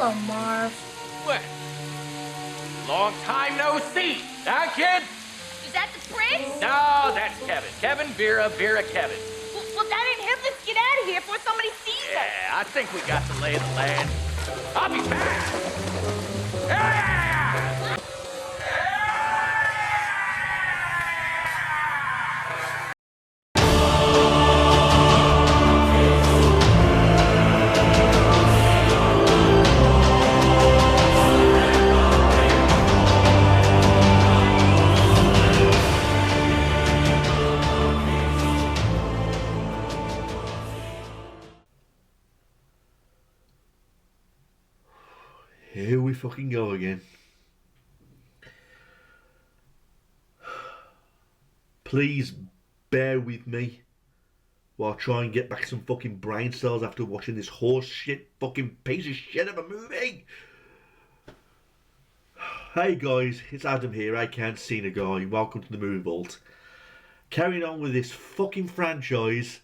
Hello, Marv. What? Long time no see, huh, kid? Is that the prince? No, that's Kevin. Kevin, Vera, Vera, Kevin. Well, that ain't him. Let's get out of here before somebody sees us. Yeah, I think we got the lay of the land. I'll be back. Yeah! Here we fucking go again. Please bear with me while I try and get back some fucking brain cells after watching this horse shit fucking piece of shit of a movie. Hey guys, it's Adam here, I Can't See a Guy. Welcome to the Movie Vault. Carrying on with this fucking franchise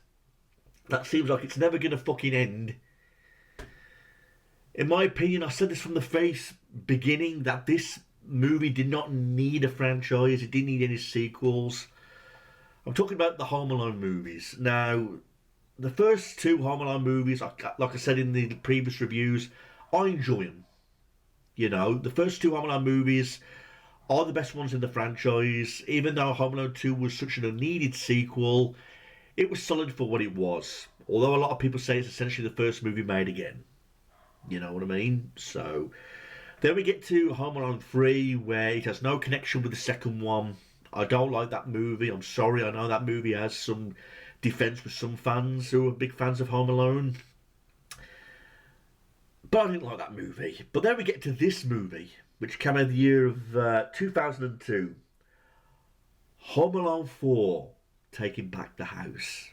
that seems like it's never gonna fucking end. In my opinion, I said this from the very beginning, that this movie did not need a franchise. It didn't need any sequels. I'm talking about the Home Alone movies. Now, the first two Home Alone movies, like I said in the previous reviews, I enjoy them. You know, the first two Home Alone movies are the best ones in the franchise. Even though Home Alone 2 was such an unneeded sequel, it was solid for what it was. Although a lot of people say it's essentially the first movie made again. You know what I mean? So, then we get to Home Alone 3, where it has no connection with the second one. I don't like that movie. I'm sorry, I know that movie has some defence with some fans who are big fans of Home Alone. But I didn't like that movie. But then we get to this movie, which came out in the year of 2002. Home Alone 4, Taking Back the House.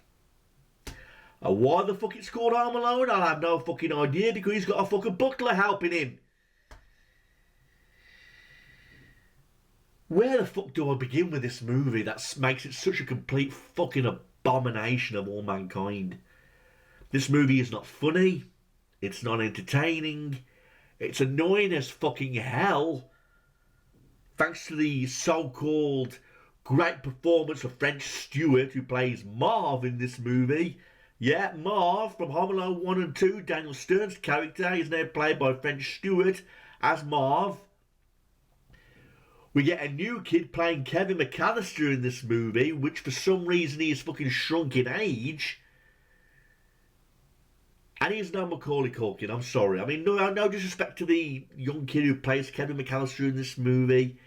Why the fuck it's called Home Alone, I have no fucking idea, because he's got a fucking butler helping him. Where the fuck do I begin with this movie that makes it such a complete fucking abomination of all mankind? This movie is not funny, it's not entertaining, it's annoying as fucking hell. Thanks to the so-called great performance of French Stewart, who plays Marv in this movie. Yeah, Marv from Home Alone 1 and 2, Daniel Stern's character, is now played by French Stewart as Marv. We get a new kid playing Kevin McAllister in this movie, which for some reason he is fucking shrunk in age. And he's no Macaulay Culkin, I'm sorry. I mean, no disrespect to the young kid who plays Kevin McAllister in this movie,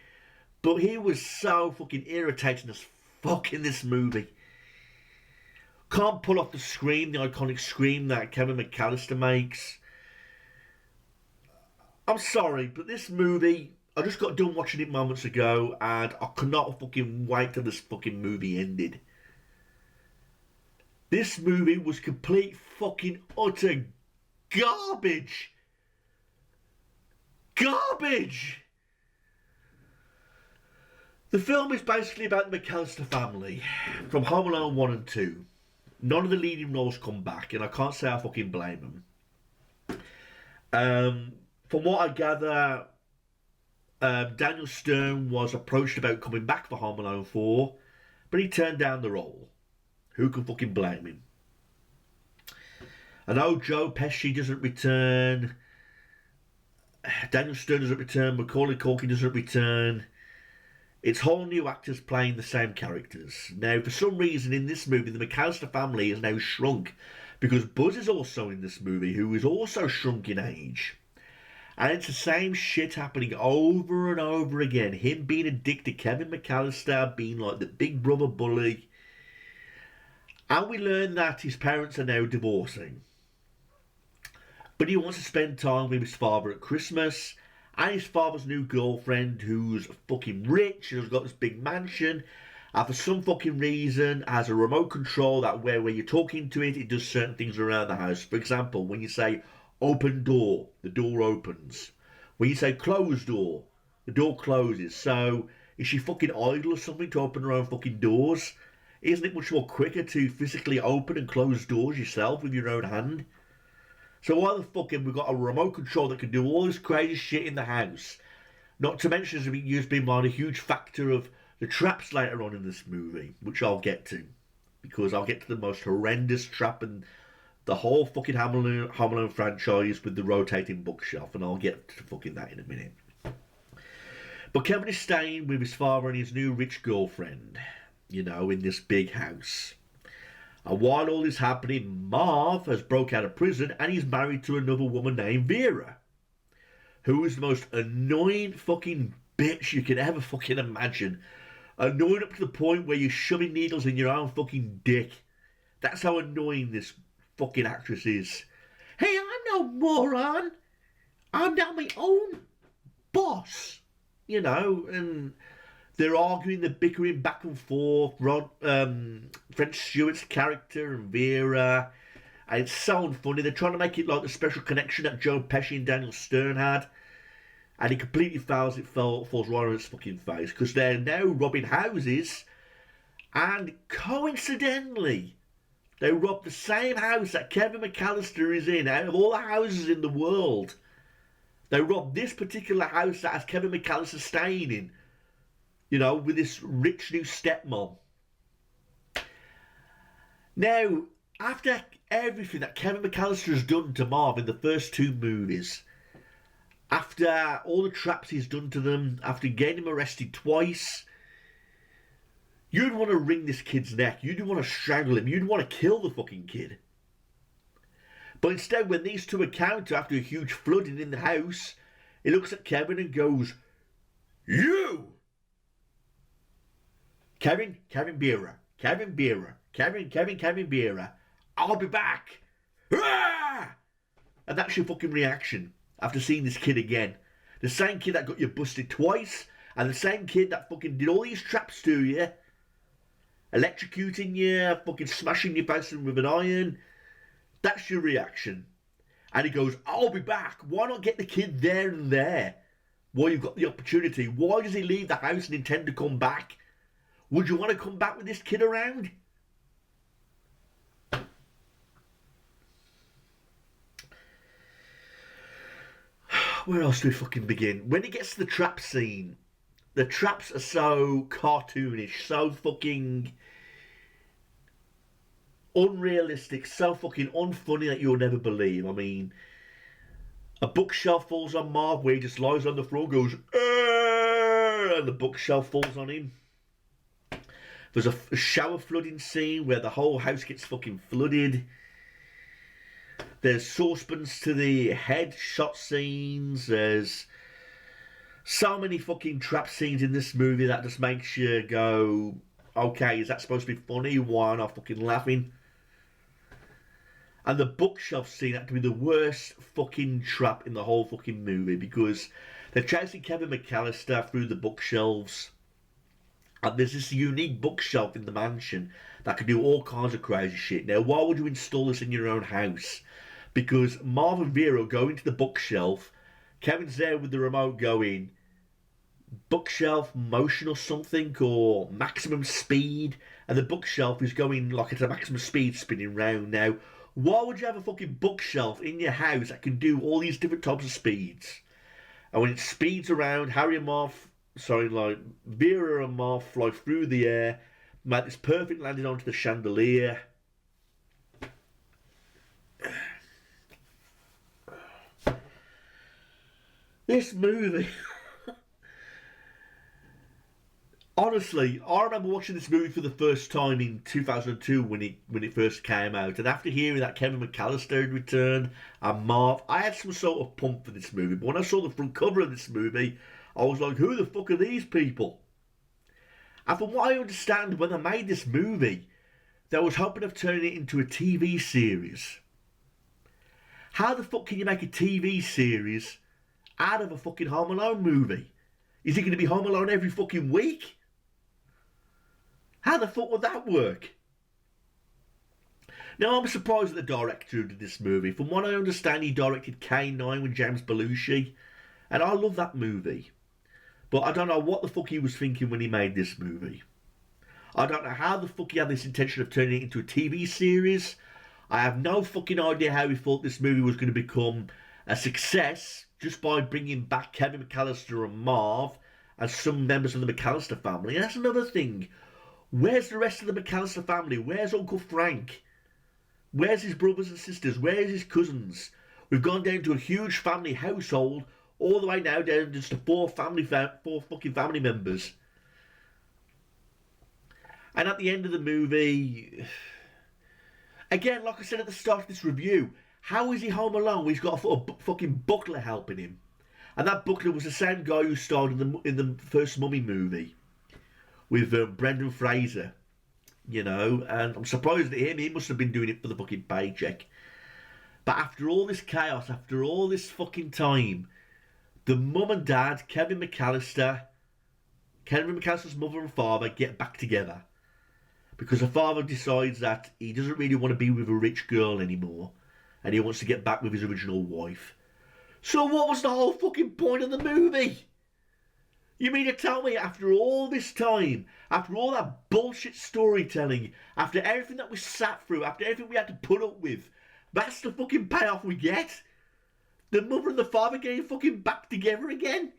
but he was so fucking irritating as fuck in this movie. Can't pull off the scream, the iconic scream that Kevin McAllister makes. I'm sorry, but this movie, I just got done watching it moments ago, and I could not fucking wait till this fucking movie ended. This movie was complete fucking utter garbage. Garbage! The film is basically about the McAllister family from Home Alone 1 and 2. None of the leading roles come back, and I can't say I fucking blame them. From what I gather, Daniel Stern was approached about coming back for Home Alone 4, but he turned down the role. Who can fucking blame him? I know Joe Pesci doesn't return, Daniel Stern doesn't return, Macaulay Culkin doesn't return. It's whole new actors playing the same characters. Now, for some reason in this movie, the McAllister family is now shrunk, because Buzz is also in this movie, who is also shrunk in age. And it's the same shit happening over and over again. Him being a dick to Kevin McAllister, being like the big brother bully. And we learn that his parents are now divorcing. But he wants to spend time with his father at Christmas, and his father's new girlfriend, who's fucking rich and has got this big mansion, and for some fucking reason has a remote control that where you're talking to it, it does certain things around the house. For example, when you say open door, the door opens. When you say closed door, the door closes. So is she fucking idle or something to open her own fucking doors? Isn't it much more quicker to physically open and close doors yourself with your own hand? So why the fuck have we got a remote control that can do all this crazy shit in the house? Not to mention, as being used being a huge factor of the traps later on in this movie, which I'll get to. Because I'll get to the most horrendous trap in the whole fucking Home Alone franchise with the rotating bookshelf, and I'll get to fucking that in a minute. But Kevin is staying with his father and his new rich girlfriend, you know, in this big house. And while all this happening, Marv has broke out of prison and he's married to another woman named Vera, who is the most annoying fucking bitch you could ever fucking imagine. Annoying up to the point where you're shoving needles in your own fucking dick. That's how annoying this fucking actress is. Hey, I'm no moron. I'm now my own boss. You know, and they're arguing, they're bickering back and forth. French Stewart's character and Vera. And it's so unfunny. They're trying to make it like the special connection that Joe Pesci and Daniel Stern had. And he completely fails. It falls right on its fucking face. Because they're now robbing houses. And coincidentally, they robbed the same house that Kevin McAllister is in. Out of all the houses in the world, they robbed this particular house that has Kevin McAllister staying in. You know, with this rich new stepmom. Now, after everything that Kevin McAllister has done to Marv in the first two movies, after all the traps he's done to them, after getting him arrested twice, you'd want to wring this kid's neck. You'd want to strangle him. You'd want to kill the fucking kid. But instead, when these two encounter after a huge flooding in the house, he looks at Kevin and goes, "You! Kevin Beera. Kevin Beera. I'll be back." Ah! And that's your fucking reaction after seeing this kid again. The same kid that got you busted twice, and the same kid that fucking did all these traps to you. Electrocuting you, fucking smashing your face with an iron. That's your reaction. And he goes, "I'll be back. Why not get the kid there and there? While you've got the opportunity. Why does he leave the house and intend to come back? Would you want to come back with this kid around?" Where else do we fucking begin? When he gets to the trap scene, the traps are so cartoonish, so fucking unrealistic, so fucking unfunny that you'll never believe. I mean, a bookshelf falls on Marv where he just lies on the floor, goes, "Arr!" and the bookshelf falls on him. There's a shower flooding scene where the whole house gets fucking flooded. There's saucepans to the head shot scenes. There's so many fucking trap scenes in this movie that just makes you go, okay, is that supposed to be funny? Why am I fucking laughing? And the bookshelf scene had to be the worst fucking trap in the whole fucking movie, because they're chasing Kevin McAllister through the bookshelves. And there's this unique bookshelf in the mansion that can do all kinds of crazy shit. Now, why would you install this in your own house? Because Marv and Vera go into the bookshelf. Kevin's there with the remote going, bookshelf motion or something, or maximum speed. And the bookshelf is going like it's a maximum speed spinning round. Now, why would you have a fucking bookshelf in your house that can do all these different types of speeds? And when it speeds around, Vera and Marv fly through the air, make this perfect landing onto the chandelier. This movie, honestly, I remember watching this movie for the first time in 2002 when it first came out, and after hearing that Kevin McAllister had returned and Marv, I had some sort of pump for this movie. But when I saw the front cover of this movie, I was like, who the fuck are these people? And from what I understand, when they made this movie, they was hoping of turning it into a TV series. How the fuck can you make a TV series out of a fucking Home Alone movie? Is it going to be Home Alone every fucking week? How the fuck would that work? Now, I'm surprised at the director who did this movie. From what I understand, he directed K9 with James Belushi, and I love that movie. But I don't know what the fuck he was thinking when he made this movie. I don't know how the fuck he had this intention of turning it into a TV series. I have no fucking idea how he thought this movie was going to become a success just by bringing back Kevin McAllister and Marv as some members of the McAllister family. And that's another thing. Where's the rest of the McAllister family? Where's Uncle Frank? Where's his brothers and sisters? Where's his cousins? We've gone down to a huge family household, all the way now down just to four fucking family members. And at the end of the movie, again, like I said at the start of this review, how is he home alone? He's got a fucking butler helping him, and that butler was the same guy who starred in the first Mummy movie with Brendan Fraser, you know. And I'm surprised at him; he must have been doing it for the fucking paycheck. But after all this chaos, after all this fucking time, the mum and dad, Kevin McAllister's mother and father, get back together. Because the father decides that he doesn't really want to be with a rich girl anymore. And he wants to get back with his original wife. So what was the whole fucking point of the movie? You mean to tell me after all this time, after all that bullshit storytelling, after everything that we sat through, after everything we had to put up with, that's the fucking payoff we get? The mother and the father getting fucking back together again?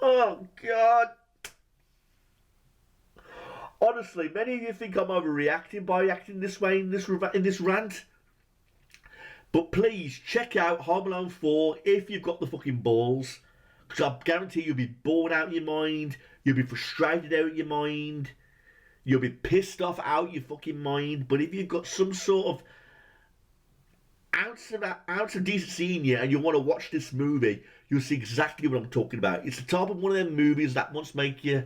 Oh, God. Honestly, many of you think I'm overreacting by acting this way in this rant. But please, check out Home Alone 4 if you've got the fucking balls. Because I guarantee you'll be bored out of your mind. You'll be frustrated out of your mind. You'll be pissed off out of your fucking mind. But if you've got some sort of ounce of decency in you and you want to watch this movie, you'll see exactly what I'm talking about. It's the type of one of them movies that must make you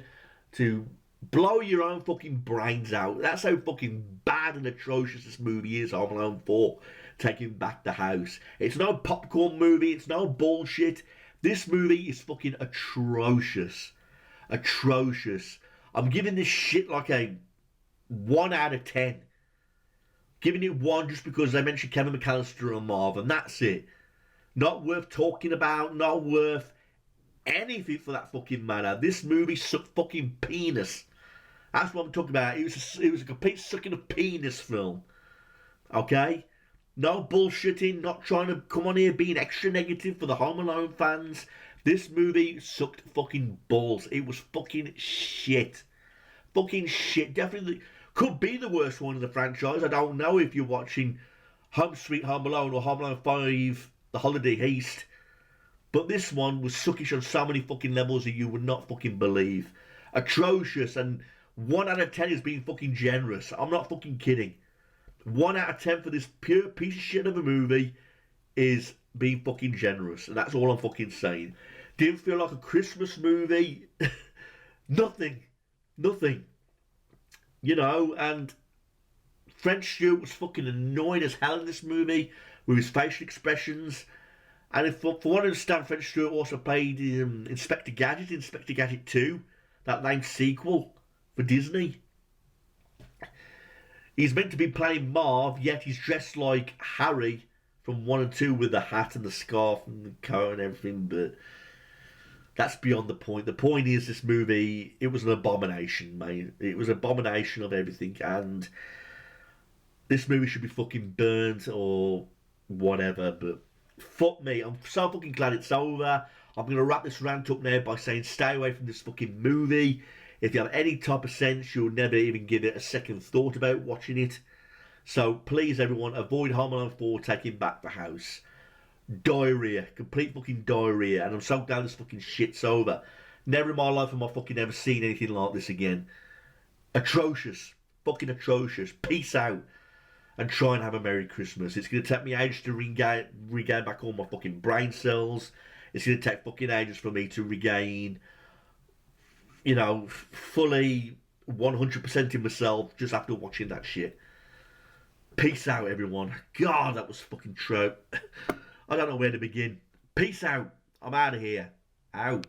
to blow your own fucking brains out. That's how fucking bad and atrocious this movie is, Home Alone 4, Taking Back the House. It's no popcorn movie, it's no bullshit. This movie is fucking atrocious. Atrocious. I'm giving this shit like a 1 out of 10. Giving it 1 just because they mentioned Kevin McAllister and Marv, and that's it. Not worth talking about, not worth anything for that fucking matter. This movie sucked fucking penis. That's what I'm talking about. It was a complete sucking of penis film. Okay? No bullshitting, not trying to come on here being extra negative for the Home Alone fans. This movie sucked fucking balls. It was fucking shit. Fucking shit. Definitely could be the worst one in the franchise. I don't know if you're watching Home Sweet Home Alone or Home Alone 5, The Holiday Heist. But this one was suckish on so many fucking levels that you would not fucking believe. Atrocious, and 1 out of 10 is being fucking generous. I'm not fucking kidding. 1 out of 10 for this pure piece of shit of a movie is being fucking generous. And that's all I'm fucking saying. Didn't feel like a Christmas movie. Nothing. Nothing. You know, and French Stewart was fucking annoying as hell in this movie with his facial expressions. And if, for what I understand, French Stewart also played Inspector Gadget, Inspector Gadget 2, that lame sequel for Disney. He's meant to be playing Marv, yet he's dressed like Harry from 1 and 2 with the hat and the scarf and the coat and everything, but that's beyond the point. The point is this movie, it was an abomination, mate. It was an abomination of everything, and this movie should be fucking burnt or whatever, but fuck me. I'm so fucking glad it's over. I'm going to wrap this rant up now by saying stay away from this fucking movie. If you have any type of sense, you'll never even give it a second thought about watching it. So please, everyone, avoid Home Alone 4 Taking Back the House. Diarrhea. Complete fucking diarrhea. And I'm so glad this fucking shit's over. Never in my life have I fucking ever seen anything like this again. Atrocious. Fucking atrocious. Peace out. And try and have a Merry Christmas. It's going to take me ages to regain back all my fucking brain cells. It's going to take fucking ages for me to regain, you know, fully 100% in myself just after watching that shit. Peace out, everyone. God, that was fucking true. I don't know where to begin. Peace out. I'm out of here. Out.